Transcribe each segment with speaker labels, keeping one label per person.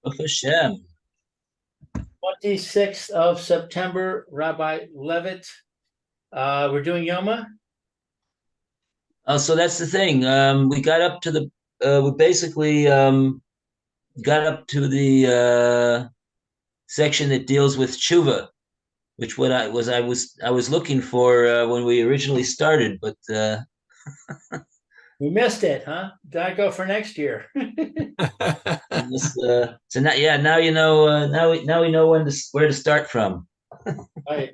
Speaker 1: of Hashem.
Speaker 2: 26th of September, Rabbi Levitt. We're doing Yoma.
Speaker 1: Oh, so that's the thing. We got up to we basically got up to the section that deals with tshuva, which I was looking for when we originally started, but
Speaker 2: We missed it, huh? Gotta go for next year.
Speaker 1: so now, yeah, now you know. Now we know where to start from.
Speaker 2: Right.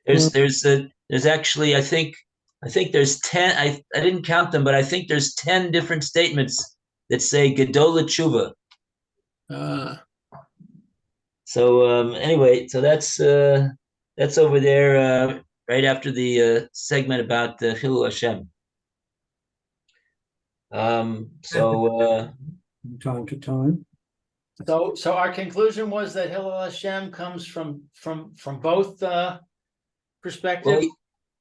Speaker 1: There's actually I think there's 10. I didn't count them, but I think there's 10 different statements that say Gedola Tshuva.
Speaker 3: Uh,
Speaker 1: So anyway, so that's over there right after the segment about Hilul Hashem.
Speaker 3: From time to time.
Speaker 2: So our conclusion was that Hillel Hashem comes from both
Speaker 1: well,
Speaker 2: perspectives.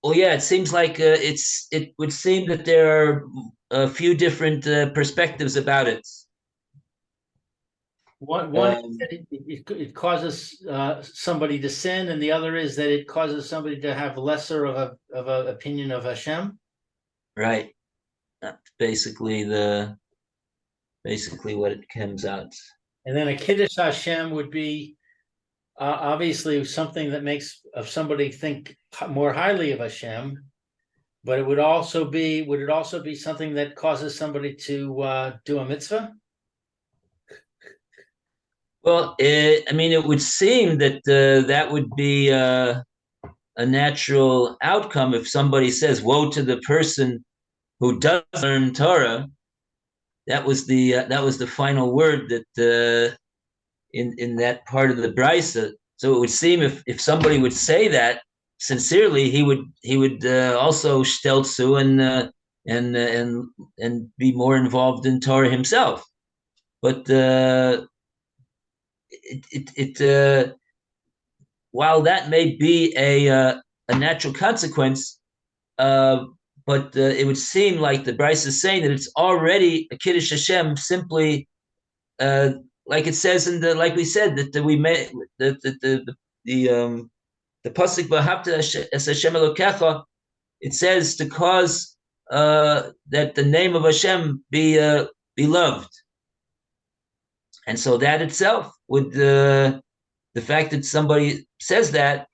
Speaker 1: well, yeah, it seems like it would seem that there are a few different perspectives about it.
Speaker 2: One is that it causes somebody to sin, and the other is that it causes somebody to have lesser of a opinion of Hashem.
Speaker 1: Right. That's basically what it comes out.
Speaker 2: And then a Kiddush Hashem would be obviously something that makes of somebody think more highly of Hashem, but would it also be something that causes somebody to do a mitzvah?
Speaker 1: Well, I mean, it would seem that that would be a natural outcome if somebody says, "Woe to the person who does learn Torah." That was the final word that in that part of the brisa. So it would seem if somebody would say that sincerely, he would also stelzu and be more involved in Torah himself. But while that may be a natural consequence, but it would seem like the Bryce is saying that it's already a Kiddush Hashem, simply like it says like we said that we made the pasuk V'ahavta es Hashem Elokecha. It says to cause that the name of Hashem be loved, and so that itself would the fact that somebody says that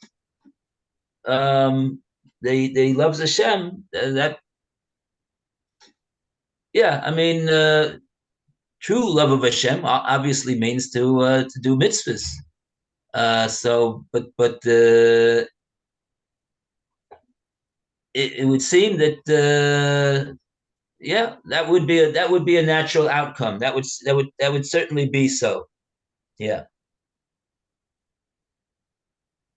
Speaker 1: they loves Hashem, that yeah, I mean true love of Hashem obviously means to do mitzvahs. So but it would seem that yeah, that would be a natural outcome. That would certainly be so. Yeah.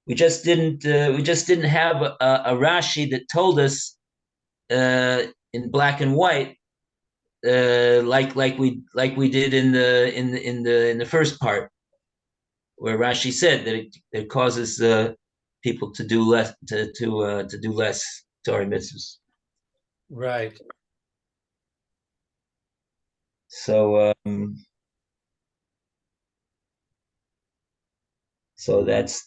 Speaker 1: We just didn't have a Rashi that told us in black and white like we did in the first part, where Rashi said that it causes people to do less to do less Torah mitzvahs.
Speaker 2: Right.
Speaker 1: So so that's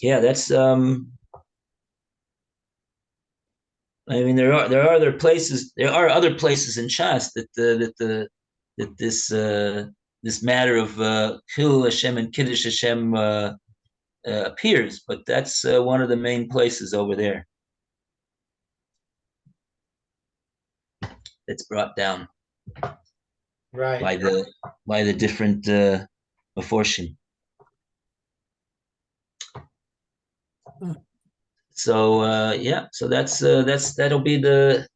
Speaker 1: yeah, that's I mean there are other places in Shas that this matter of Chilul Hashem and Kiddush Hashem appears, but that's one of the main places over there that's brought down
Speaker 2: Right.
Speaker 1: by the different Meforshim. So yeah, so that'll be the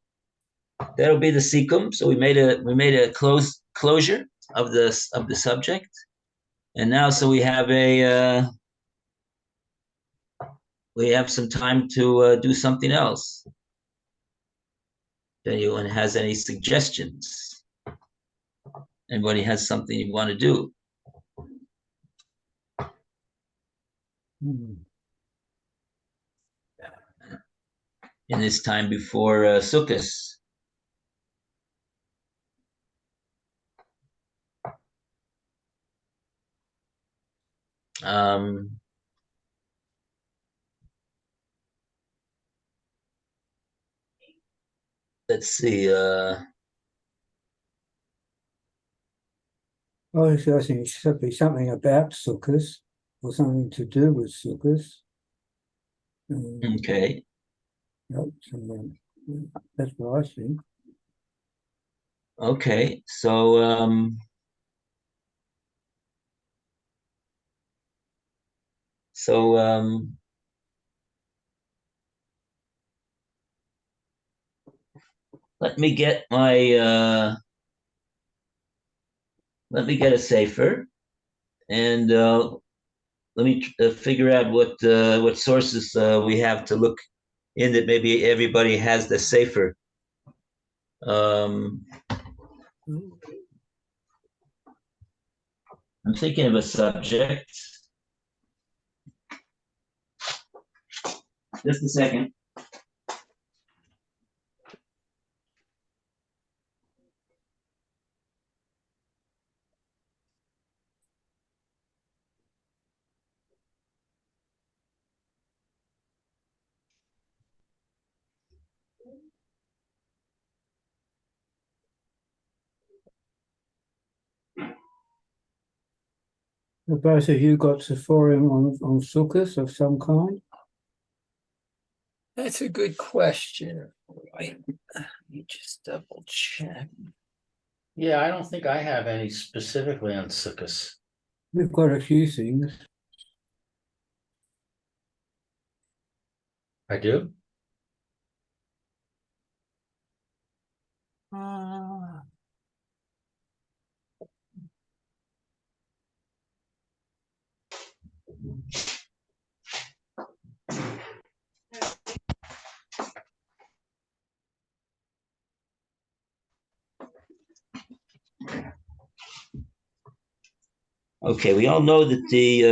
Speaker 1: sequel. So we made a closure of the subject, and now so we have some time to do something else. If anyone has any suggestions, anybody has something you want to do. In this time before Sukkot. Um, let's see.
Speaker 3: Obviously, I think it should be something about sukkahs or something to do with sukkahs.
Speaker 1: Okay.
Speaker 3: Yep, so, that's what I think.
Speaker 1: Okay. So let me get my let me get a safer, and let me figure out what sources we have to look in that maybe everybody has the safer. Um, I'm thinking of a subject. Just a second.
Speaker 3: Have both of you got Sephorim on sukkahs of some kind?
Speaker 4: That's a good question. Right. Let me just double check.
Speaker 2: Yeah, I don't think I have any specifically on sukkahs.
Speaker 3: We've got a few things.
Speaker 2: I do.
Speaker 4: Uh,
Speaker 1: Okay, we all know that the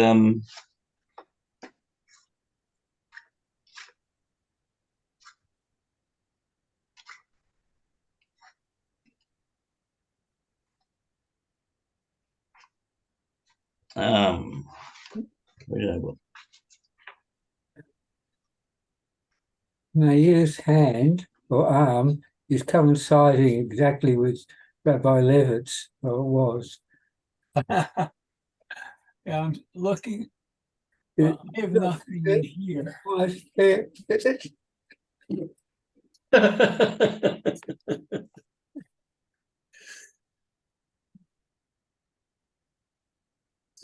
Speaker 1: where did I go?
Speaker 3: Nair's hand or arm is coinciding exactly with Rabbi Levitt's, or it was.
Speaker 4: yeah, I'm looking.
Speaker 3: It-
Speaker 4: I have nothing in here.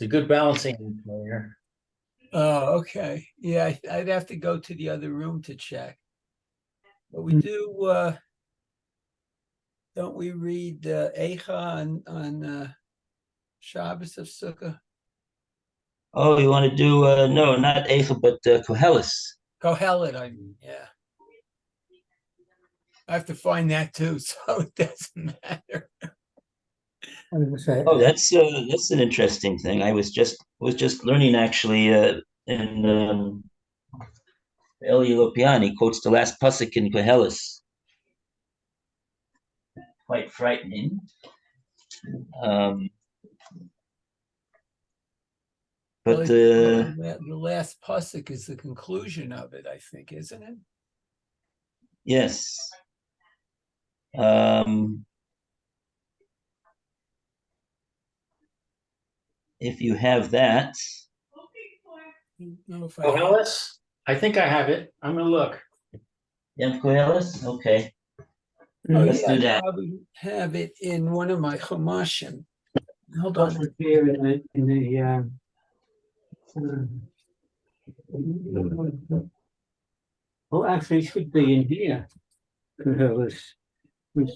Speaker 2: It's a good balancing act here.
Speaker 4: Oh, okay. Yeah, I'd have to go to the other room to check. But we do, don't we read Eicha on Shabbos of Sukkah?
Speaker 1: Oh, you want to do no, not Eichel, but Koheles.
Speaker 4: Kohelet, I mean, yeah. I have to find that too, so it doesn't matter.
Speaker 3: I was gonna say,
Speaker 1: Oh, that's an interesting thing. I was just learning actually in Eli Lopiani quotes the last pasuk in Koheles. Quite frightening. Um,
Speaker 4: Well,
Speaker 1: but
Speaker 4: the last pasuk is the conclusion of it, I think, isn't it?
Speaker 1: yes. Um, if you have that,
Speaker 4: Don't know if I have.
Speaker 2: Koheles? I think I have it. I'm gonna look.
Speaker 1: you have Koheles? Okay,
Speaker 4: Oh,
Speaker 1: let's
Speaker 4: yeah,
Speaker 1: do
Speaker 4: I
Speaker 1: that.
Speaker 4: probably have it in one of my chumashim. Hold
Speaker 3: what's
Speaker 4: on.
Speaker 3: here in the well, actually, it should be in here. Koheles, which,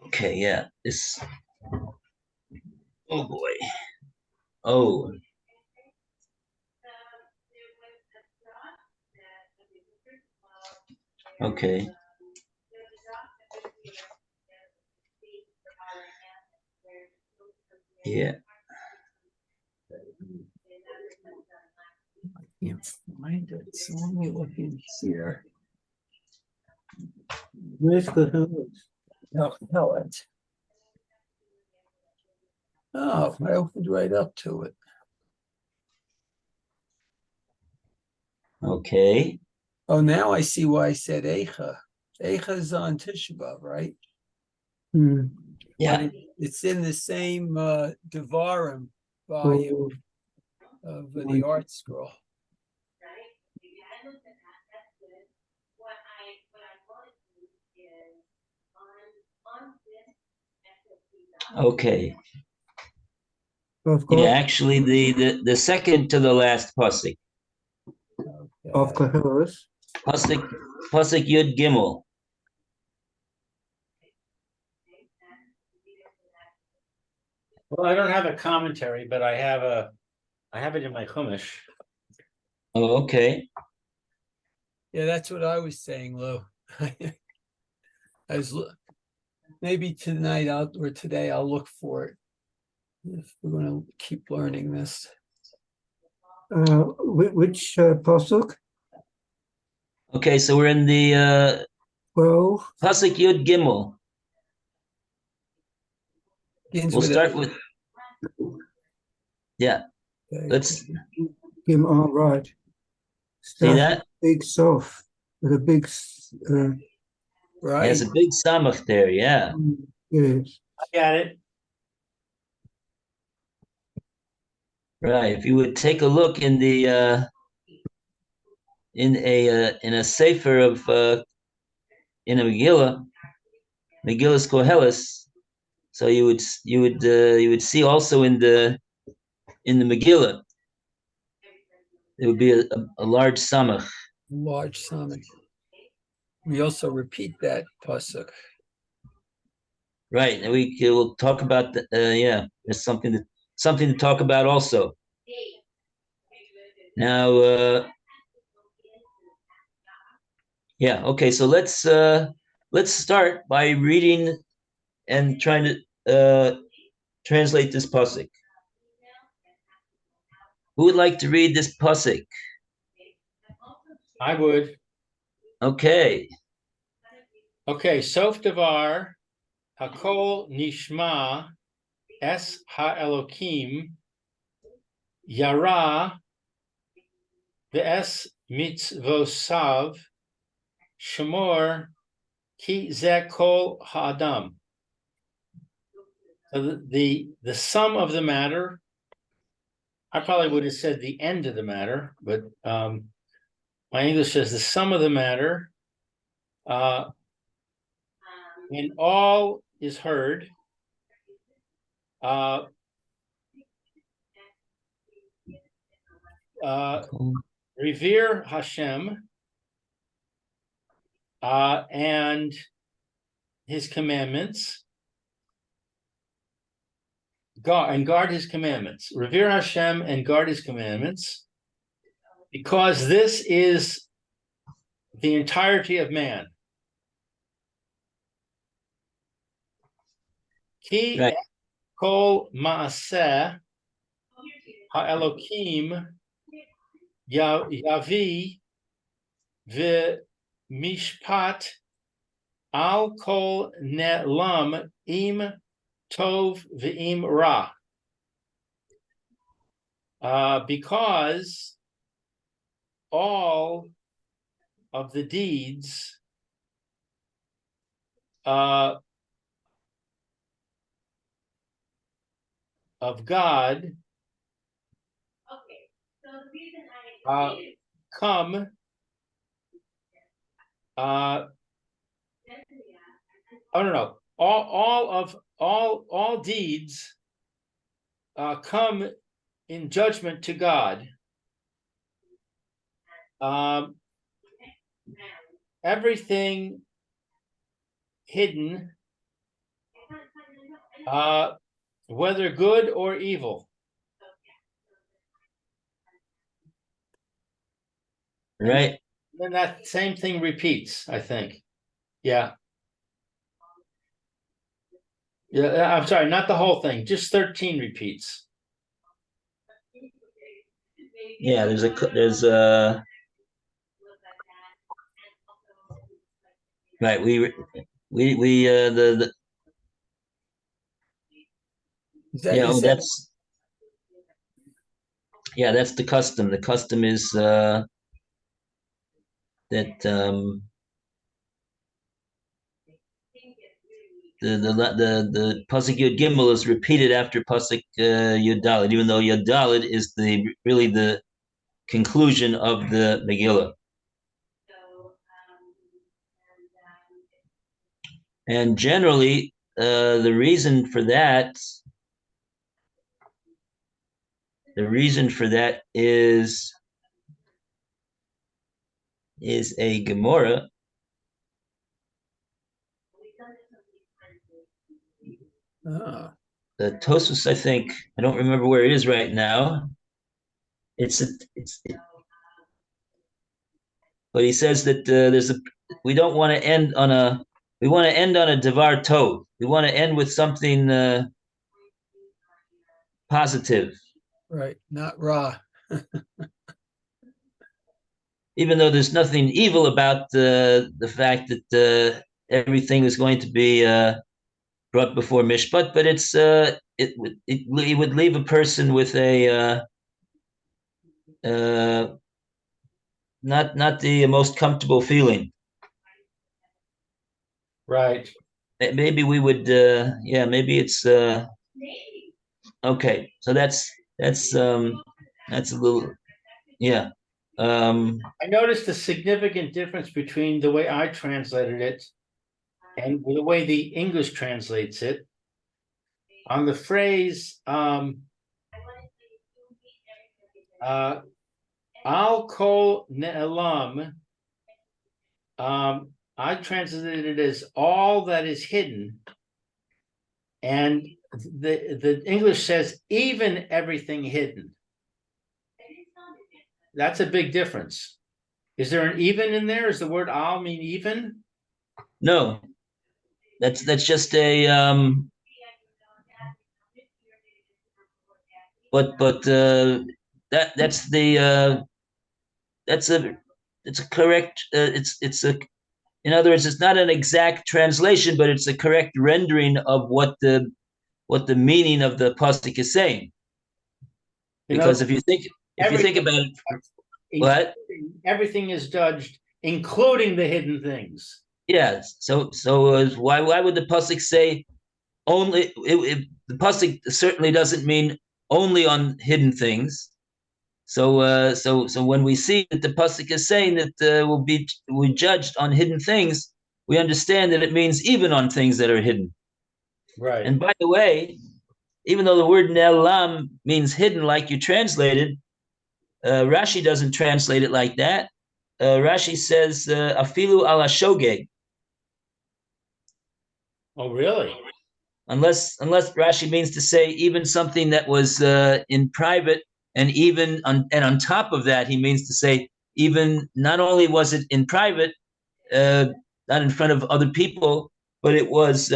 Speaker 1: Okay, yeah. This. Oh boy. Oh. Okay. Yeah.
Speaker 4: Can't find it, so let me look in here.
Speaker 3: Where's Koheles?
Speaker 4: No, no, it's. Oh, I opened right up to it.
Speaker 1: Okay.
Speaker 4: Oh, now I see why I said Eicha. Eicha is on Tisha B'Av, right?
Speaker 3: Hmm.
Speaker 1: Yeah.
Speaker 4: But it's in the same Devarim
Speaker 3: Oh,
Speaker 4: volume of the art scroll.
Speaker 1: Okay.
Speaker 3: of
Speaker 1: Yeah,
Speaker 3: course,
Speaker 1: actually the second to the last pasuk.
Speaker 3: of
Speaker 4: Okay.
Speaker 3: Koheles.
Speaker 1: Pasuk Yud Gimel.
Speaker 2: Well, I don't have a commentary, but I have it in my Chumash.
Speaker 1: Oh, okay.
Speaker 4: Yeah, that's what I was saying, Lou. I was maybe tonight or today I'll look for it. If we're going to keep learning this.
Speaker 3: Which posuk?
Speaker 1: Okay, so we're in the
Speaker 3: 12.
Speaker 1: pasuk Yud Gimel.
Speaker 4: Begins
Speaker 1: We'll
Speaker 4: with
Speaker 1: start with yeah. Let's
Speaker 3: All right.
Speaker 1: see
Speaker 3: Start
Speaker 1: that.
Speaker 3: big soft with a big.
Speaker 1: There's
Speaker 4: right.
Speaker 1: a big samach there. Yeah.
Speaker 3: Yes.
Speaker 2: I got it.
Speaker 1: Right. If you would take a look in the in a sefer of in a Megillah's Koheles, so you would see also in the Megillah there would be a large samach.
Speaker 4: Large summit. We also repeat that pasuk.
Speaker 1: Right, and will talk about the yeah. There's something to talk about also. Now, yeah, okay. So let's start by reading and trying to translate this pasuk. Who would like to read this pasuk?
Speaker 2: I would.
Speaker 1: Okay.
Speaker 2: Okay, Sof Devar, Hakol Nishma, Es HaElokim, Yara, Ve'es Mitzvosav, Shemor, Ki Ze Kol Ha'adam. So the sum of the matter, I probably would have said the end of the matter, but my English says the sum of the matter, when all is heard, revere Hashem and his commandments, guard his commandments. Revere Hashem and guard his commandments, because this is the entirety of man. Ki
Speaker 1: Right.
Speaker 2: kol maaseh ha'elokim yavi v'mishpat al kol ne'lam im tov v'im ra. Because all of the deeds of God come no. All deeds come in judgment to God. Everything hidden, whether good or evil.
Speaker 1: Right.
Speaker 2: then that same thing repeats, I think. Yeah. Yeah, I'm sorry, not the whole thing, just 13 repeats.
Speaker 1: Yeah, there's right. We the
Speaker 4: Is that,
Speaker 1: yeah.
Speaker 4: is
Speaker 1: Oh,
Speaker 4: that,
Speaker 1: that's the custom. The custom is that the pasuk Yud Gimel is repeated after pasuk Yud Daled, even though Yud Daled is really the conclusion of the Megillah. And generally, the reason for that is a Gemara.
Speaker 4: ah,
Speaker 1: The Tosus, I think, I don't remember where it is right now. But he says that we don't want to end on we want to end on a devar tov. We want to end with something positive,
Speaker 4: right, not raw.
Speaker 1: even though there's nothing evil about the fact that everything is going to be brought before mishpat, but it would leave a person with a not the most comfortable feeling.
Speaker 2: Right.
Speaker 1: Maybe we would maybe it's okay. So that's a little yeah.
Speaker 2: I noticed a significant difference between the way I translated it and the way the English translates it. On the phrase al kol ne'elam, I translated it as all that is hidden. And the English says even everything hidden. That's a big difference. Is there an even in there? Does the word al mean even?
Speaker 1: No, that's just a but that's the that's a it's a correct it's a in other words, it's not an exact translation, but it's a correct rendering of what the meaning of the pasuk is saying.
Speaker 2: In other
Speaker 1: Because if you think
Speaker 2: everything,
Speaker 1: about it, what?
Speaker 2: everything is judged, including the hidden things.
Speaker 1: Yeah. So why would the pasuk say only? The pasuk certainly doesn't mean only on hidden things. So when we see that the pasuk is saying that we judged on hidden things, we understand that it means even on things that are hidden.
Speaker 2: Right.
Speaker 1: And by the way, even though the word ne'elam means hidden, like you translated, Rashi doesn't translate it like that. Rashi says afilu ala shogeg.
Speaker 2: Oh, really?
Speaker 1: Unless Rashi means to say even something that was in private, and on top of that, he means to say even not only was it in private, uh, not in front of other people, but it was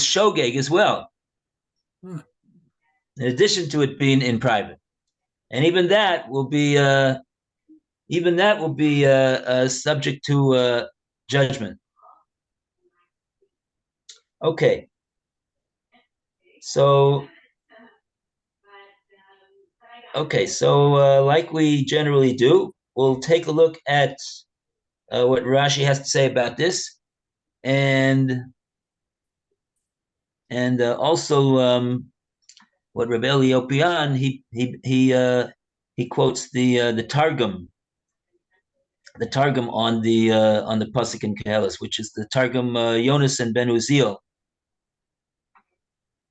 Speaker 1: shogeg as well.
Speaker 4: Hmm.
Speaker 1: In addition to it being in private, and even that will be subject to judgment. Okay, so like we generally do, we'll take a look at what Rashi has to say about this, and also what Reb Eliopian he quotes the Targum, on the pasuk in Koheles, which is the Targum Yonas and Ben Uziel,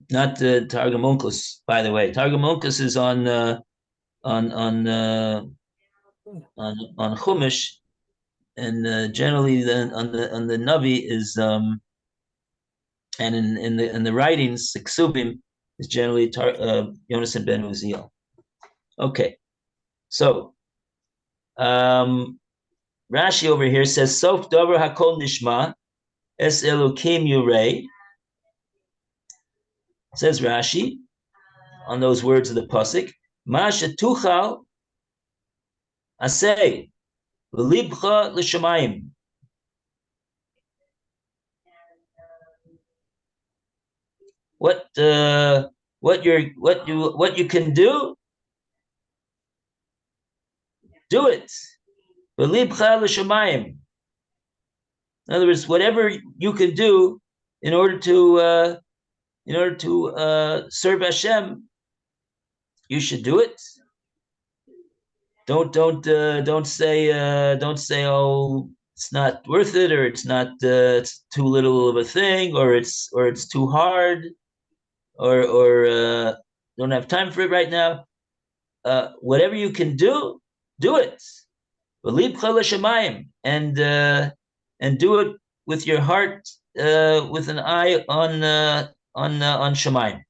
Speaker 1: not the Targum Onkelos, by the way. Targum Onkelos is on on uh, on Chumash, and generally on the Navi is and in the writings, the Ksubim is generally Yonas and Ben Uziel. Okay, so Rashi over here says, Sof Dover Hakol Nishma, Es Elokim Yurei. Says Rashi on those words of the Pasuk, Masha Tuchal Asay, Libcha L'Shamayim. What you can do it. Libcha L'Shamayim. In other words, whatever you can do in order to serve Hashem, you should do it. Don't say oh, it's not worth it, or it's not it's too little of a thing, or it's too hard, or don't have time for it right now. Whatever you can do it. And do it with your heart, with an eye on Shemayim.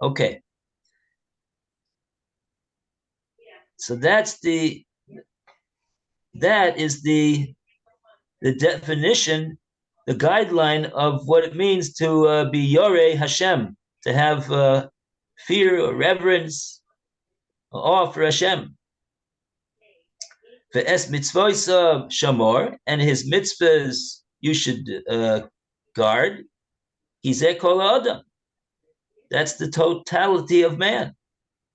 Speaker 1: Okay. So that is the definition, the guideline of what it means to be Yoreh Hashem, to have fear or reverence, or awe for Hashem. Ve'es mitzvos shamor, and his mitzvahs you should guard. Hizeh kol adam. That's the totality of man.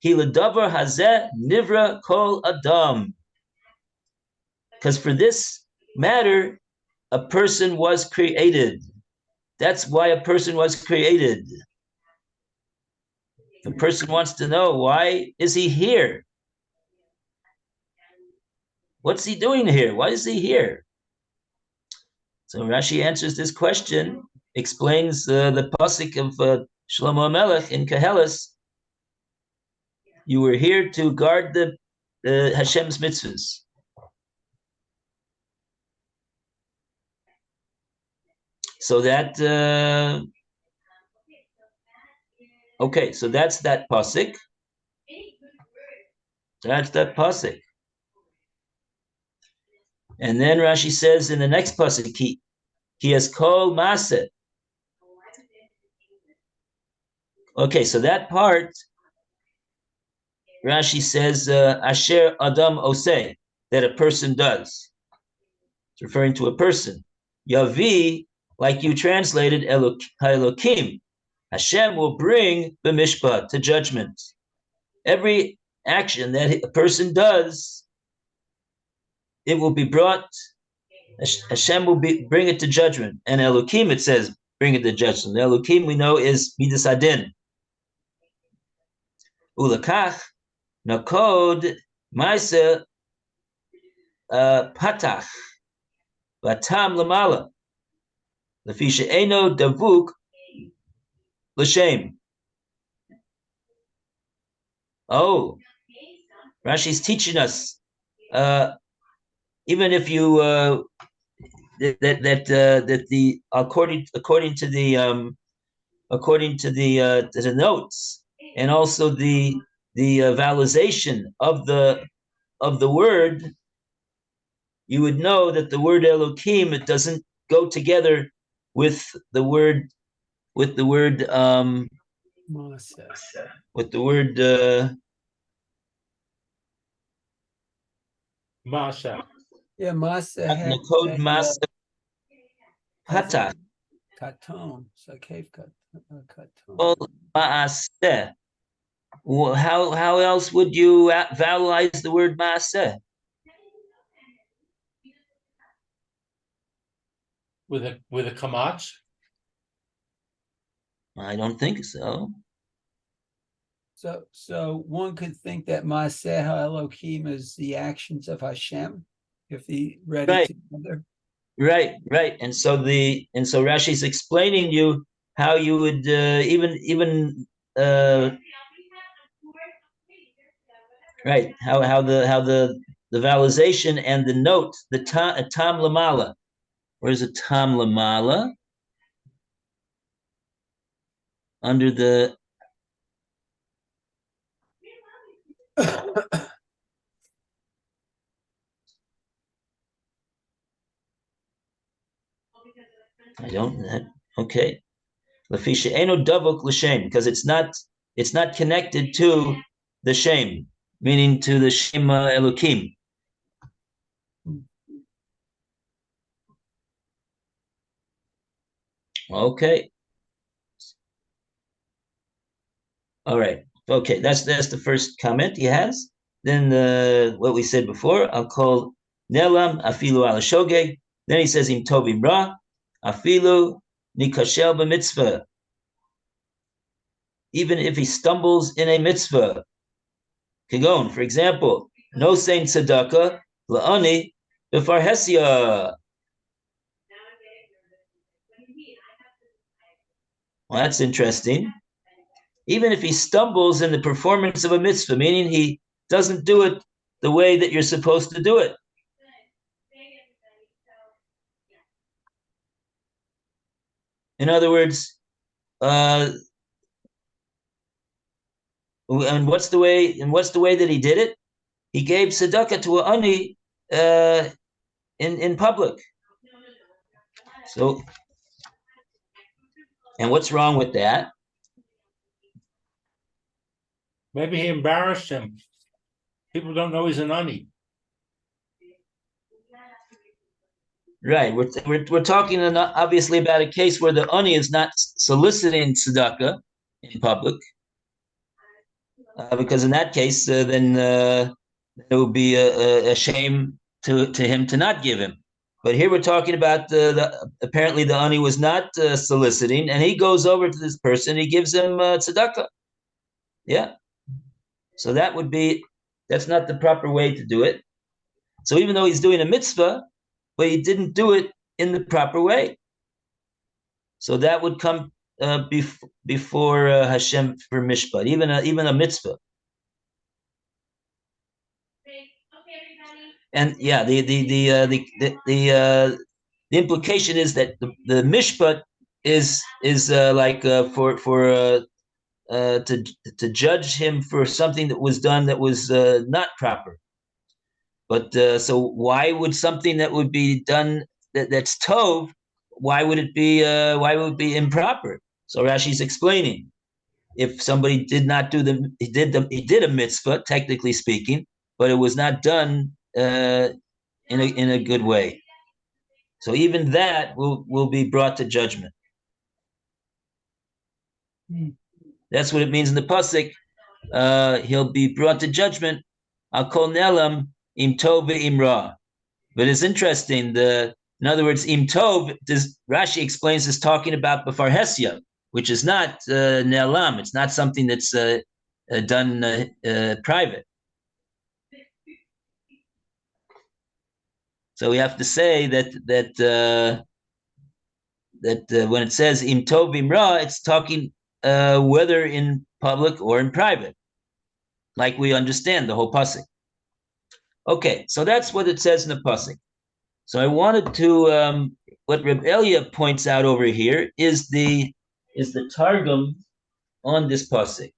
Speaker 1: Ki ledavar hazeh nivra kol adam. Because for this matter, a person was created. That's why a person was created. The person wants to know, why is he here? What's he doing here? Why is he here? So Rashi answers this question, explains the pasuk of Shlomo Melech in Koheles. You were here to guard the Hashem's mitzvahs. So that okay, so that's that pasuk. That's that pasuk. And then Rashi says in the next pasuk, he has called Maseh. Okay, so that part, Rashi says, Asher Adam Oseh, that a person does. It's referring to a person. Yavi, like you translated, Elokim. Hashem will bring the mishpat, to judgment. Every action that a person does, it will be brought, Hashem will bring it to judgment. And Elokim, it says, bring it to judgment. Elokim, we know, is Midas Adin. Ulakach, Nakod, Maisa, Patach, Vatam Lamala, Lafisha Eno Davuk, L'Shem. Oh, Rashi's teaching us, even if you that the according to the notes, and also the vowelization of the word, you would know that the word Elokim, it doesn't go together with the word Masa.
Speaker 4: Yeah, Masa had
Speaker 1: Nakod Masa Patach.
Speaker 4: Katon. So cave Katon.
Speaker 1: Oh, Maaseh. Well, how else would you vowelize the word Maaseh?
Speaker 2: With a kamatz?
Speaker 1: I don't think so.
Speaker 4: So one could think that Maaseh Elohim is the actions of Hashem, if he read it together.
Speaker 1: Right. And so Rashi's explaining you how you would even right, how the vowelization and the note, the tam lamala. Where's the tam lamala? Under the I don't. Okay. Lafisha eno davuk l'shem, because it's not connected to the shame, meaning to the shem elokim. Okay. All right. Okay, that's the first comment he has. Then what we said before, I'll call nelam afilu ala shogeg. Then he says im tovim ra afilu nikashel b'mitzvah. Even if he stumbles in a mitzvah, Kagon, for example, no saying tzedakah la'ani b'farhesia. Well, that's interesting. Even if he stumbles in the performance of a mitzvah, meaning he doesn't do it the way that you're supposed to do it. In other words, and what's the way that he did it? He gave tzedakah to an ani in public. So, and what's wrong with that?
Speaker 2: Maybe he embarrassed him. People don't know he's an ani.
Speaker 1: Right. We're talking obviously about a case where the ani is not soliciting tzedakah in public, because in that case, then it would be a shame to him to not give him. But here we're talking about apparently the ani was not soliciting, and he goes over to this person, he gives him tzedakah. Yeah. So that's not the proper way to do it. So even though he's doing a mitzvah, but he didn't do it in the proper way. So that would come before Hashem for mishpat, even a mitzvah. And yeah, the implication is that the mishpat is like for to judge him for something that was done that was not proper. But so why would something that would be done that's tov? Why would it be improper? So Rashi's explaining, if somebody did not do he did a mitzvah, technically speaking, but it was not done in a good way. So even that will be brought to judgment. That's what it means in the pasuk. He'll be brought to judgment. I'll call nelam im tov im ra. But it's interesting. In other words, im tov. Rashi explains is talking about b'farhesia, which is not nelam. It's not something that's done private. So we have to say that when it says im tov im ra, it's talking whether in public or in private, like we understand the whole pasuk. Okay, so that's what it says in the pasuk. So I wanted to what Reb Elia points out over here is the targum on this pasuk.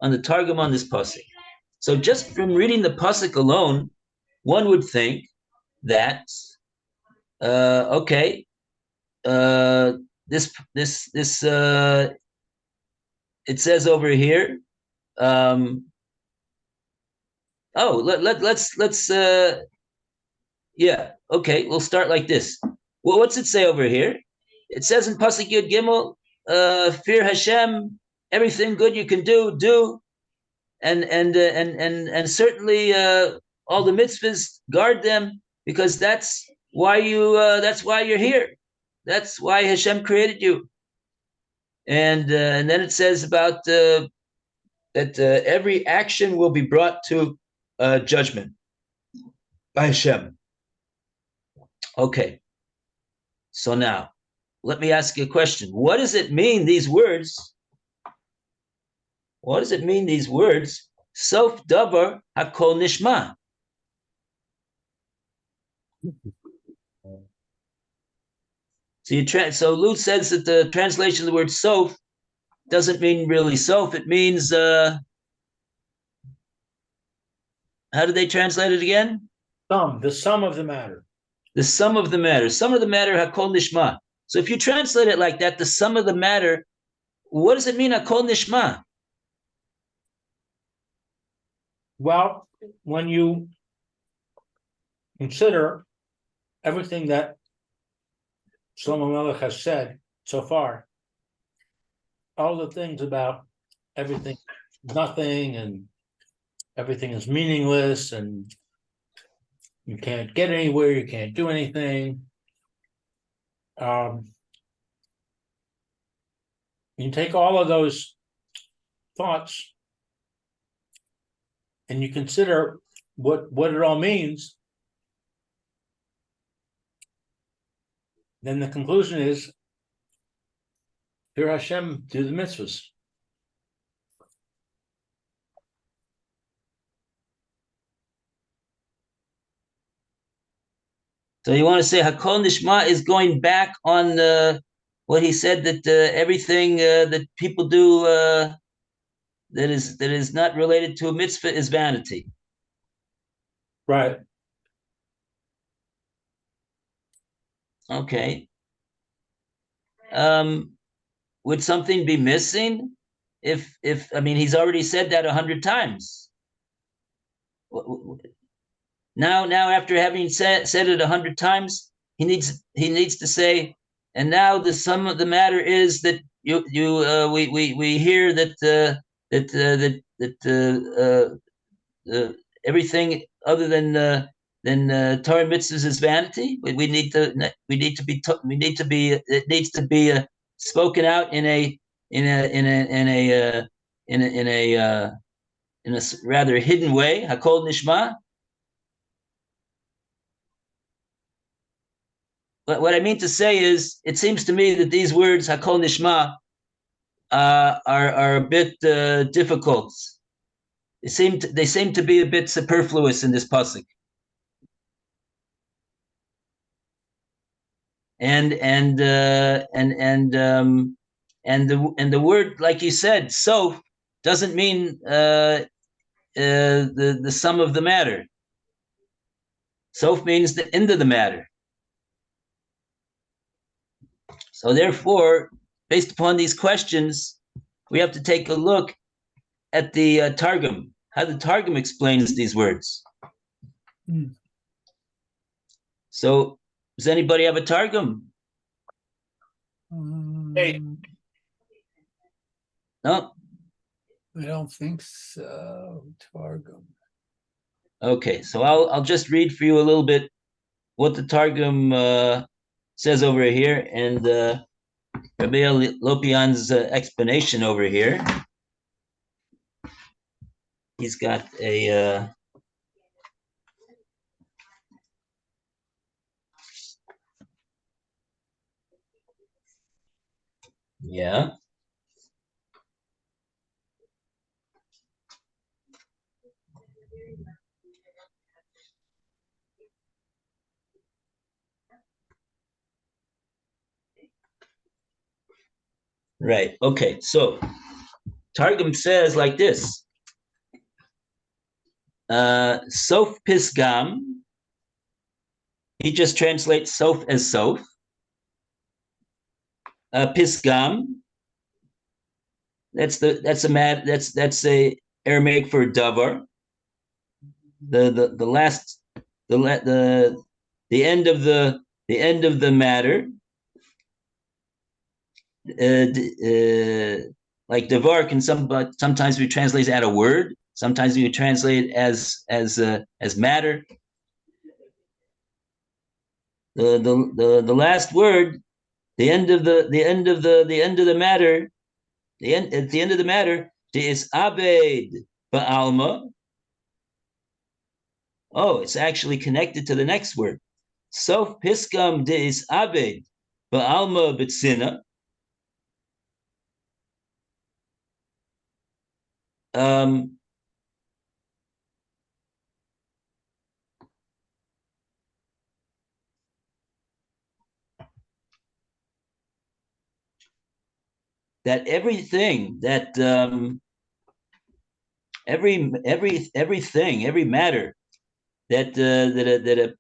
Speaker 1: On the targum on this pasuk. So just from reading the pasuk alone, one would think that okay, this it says over here. Let's yeah, okay, we'll start like this. Well, what's it say over here? It says in Pasuk Yud Gimel, fear Hashem, everything good you can do, and certainly all the mitzvahs, guard them, because that's why you're here. That's why Hashem created you. And then it says about that every action will be brought to judgment by Hashem. Okay. So now, let me ask you a question. What does it mean, these words? What does it mean, these words? Sof davar hakol nishma. So Lutz says that the translation of the word sof doesn't mean really sof. It means how did they translate it again?
Speaker 2: The sum of the matter.
Speaker 1: the sum of the matter. Sum of the matter, hakol nishma. So if you translate it like that, the sum of the matter, what does it mean, hakol nishma?
Speaker 2: Well, when you consider everything that Shlomo Melech has said so far, all the things about everything, nothing, and everything is meaningless, and you can't get anywhere, you can't do anything. You take all of those thoughts and you consider what it all means, then the conclusion is, hear Hashem do the mitzvahs.
Speaker 1: So you want to say Hakol Nishma is going back on what he said, that everything that people do that is not related to a mitzvah is vanity.
Speaker 2: Right.
Speaker 1: Okay. Would something be missing? If I mean, he's already said that 100 times. Now after having said it 100 times, he needs to say, and now the sum of the matter is that we hear that everything other than Torah mitzvahs is vanity. We need to be it needs to be spoken out in a rather hidden way. Hakol nishma. But what I mean to say is, it seems to me that these words Hakol nishma are a bit difficult. They seem to be a bit superfluous in this pasuk. And the word, like you said, sof, doesn't mean the sum of the matter. Sof means the end of the matter. So therefore, based upon these questions, we have to take a look at the Targum, how the Targum explains these words. So, does anybody have a Targum?
Speaker 2: Hey.
Speaker 1: No?
Speaker 4: I don't think so. Targum.
Speaker 1: Okay, so I'll just read for you a little bit what the Targum says over here, and Rabbi Lopian's explanation over here. He's got a yeah. Right. Okay. So Targum says like this. Sof pisgam. He just translates sof as sof. Pisgam. That's a Aramaic for davar. The last the end of the matter. Like davar can sometimes we translate as a word. Sometimes we translate as matter. The last word, the end of the matter, at the end of the matter, is abed ba'alma. Oh, it's actually connected to the next word. Sof piskam de is abed ba'alma b'tzina. That everything that every matter that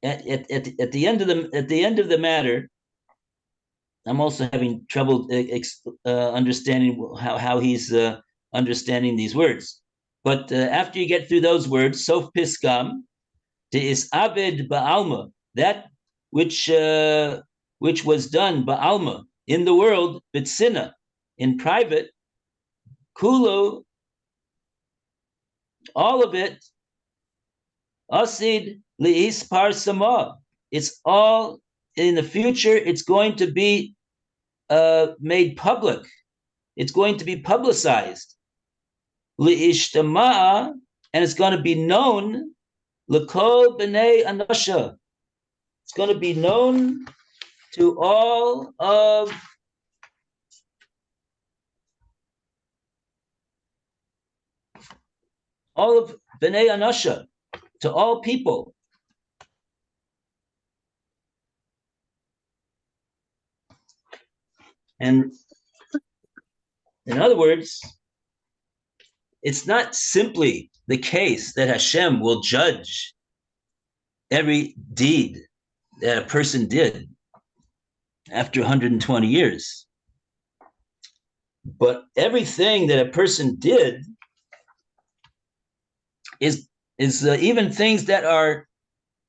Speaker 1: at the end of the matter, I'm also having trouble understanding how he's understanding these words. But after you get through those words, sof piskam, de is abed ba'alma, that which was done ba'alma in the world, bitsina, in private, kulo, all of it, asid liis par sama. It's all in the future. It's going to be made public. It's going to be publicized. Liishtama'a, and it's going to be known. L'kol b'nei anasha. It's going to be known to all of b'nei anasha, to all people. And in other words, it's not simply the case that Hashem will judge every deed that a person did after 120 years. But everything that a person did is even things that are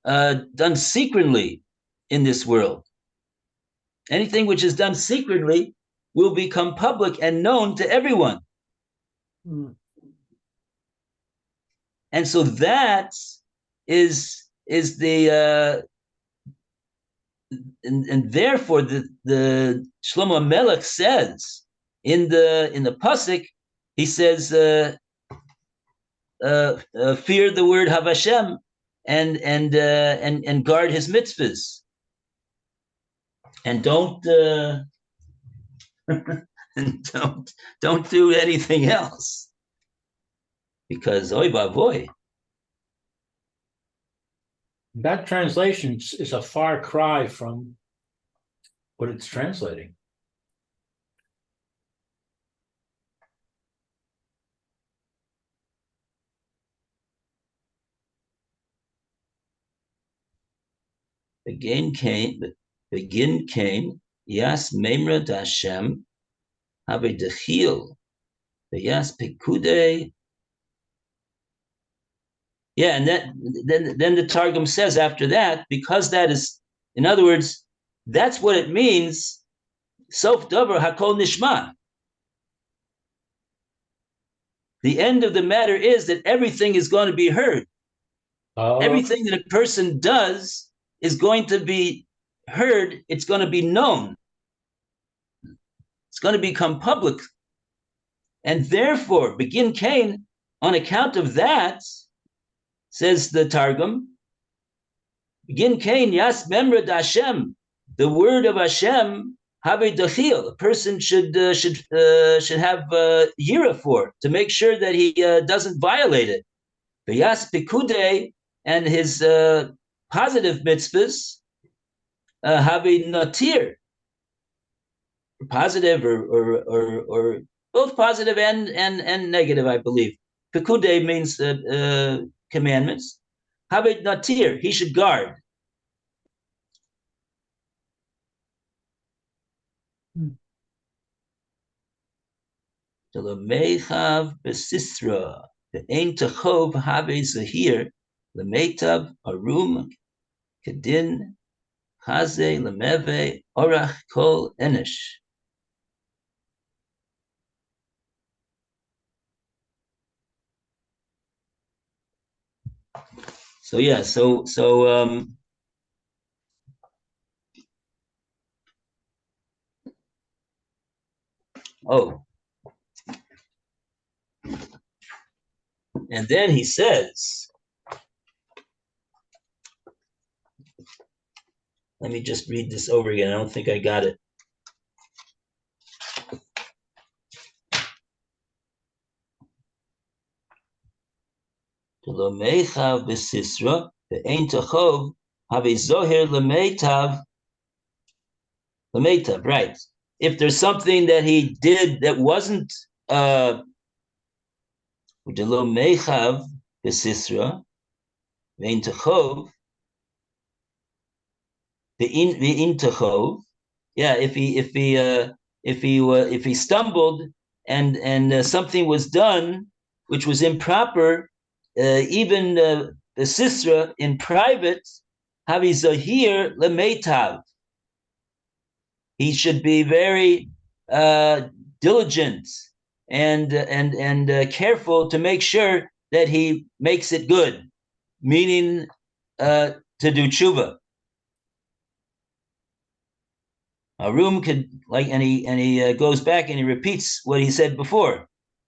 Speaker 1: done secretly in this world. Anything which is done secretly will become public and known to everyone.
Speaker 3: Mm.
Speaker 1: And so that is the and therefore the Shlomo Melech says in the pasuk, he says fear the word Havashem and guard his mitzvahs, and don't and don't do anything else, because oy vavoy.
Speaker 2: That translation is a far cry from what it's translating.
Speaker 1: Begin came, Yas Memra Dashem, Have Dechil, the Yas Pekude. Yeah, and then the Targum says after that, because that is, in other words, that's what it means. Sof Dover Hakol Nishma. The end of the matter is that everything is going to be heard. Everything that a person does is going to be heard. It's going to be known. It's going to become public. And therefore, begin Cain, on account of that, says the Targum, begin Cain, Yas Memra Hashem, the word of Hashem, Have Dachil, a person should have yira for, to make sure that he doesn't violate it. Yas Pekude, and his positive mitzvahs, Have Natir, positive or both positive and negative, I believe. Pekude means commandments. Habit natir, he should guard. Mechav besisra, the ein tachov have zahir, the metav arum kedin chaze lemeve orach kol enish. So yeah, so and then he says, let me just read this over again. I don't think I got it. Mechav besisra, the ein tachov have zohir lemetav. Lemetav, right? If there's something that he did that wasn't mechav besisra, ein tachov, the intachov. Yeah, if he stumbled and something was done which was improper, even the sisra in private, havi zahir lemeitav. He should be very diligent and careful to make sure that he makes it good, meaning to do tshuva. A room could and he goes back and he repeats what he said before.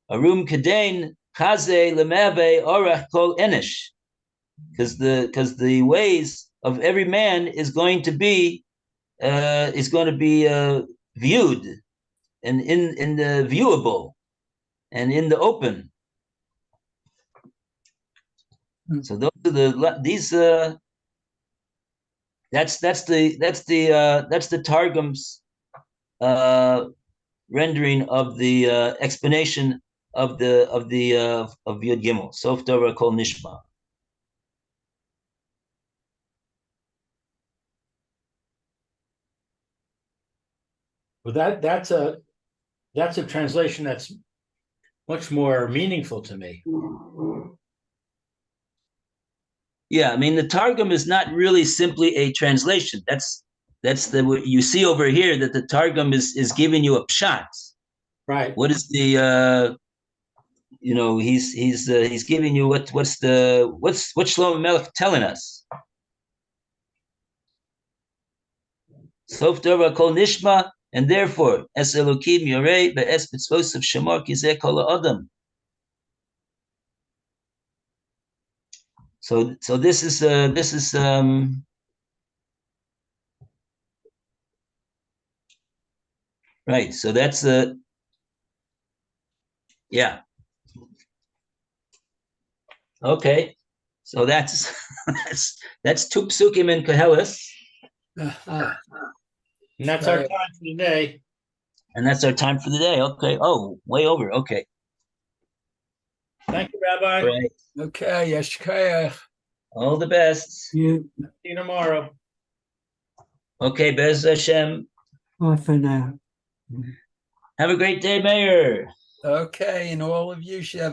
Speaker 1: A room kadein chaze lemave orach kol enish, because the ways of every man is going to be viewed and in the viewable and in the open. So those are these. That's the Targum's rendering of the explanation of Yud Gimel. Sof Dora Kol Nishma.
Speaker 2: Well, that's a translation that's much more meaningful to me.
Speaker 1: Yeah, I mean the Targum is not really simply a translation. That's what you see over here, that the Targum is giving you a pshat.
Speaker 2: Right.
Speaker 1: What is the he's giving you what's Shlomo Melech telling us. Sof Dora Kol Nishma, and therefore Es Elokim Yorei be'es mitzvos of Shemar Kizeh Kol Adam. So this is right. So that's yeah. Okay. So that's that's two psukim in Koheles.
Speaker 4: Uh-huh.
Speaker 2: And that's our time for today.
Speaker 1: And that's our time for the day. Okay. Oh, way over. Okay.
Speaker 2: Thank you, Rabbi.
Speaker 1: All right.
Speaker 4: Okay, Yeshkaya.
Speaker 1: All the best.
Speaker 3: You,
Speaker 2: See you tomorrow.
Speaker 1: Okay, Bez Hashem.
Speaker 3: bye for now.
Speaker 1: Have a great day, Mayor.
Speaker 4: Okay, and all of you should have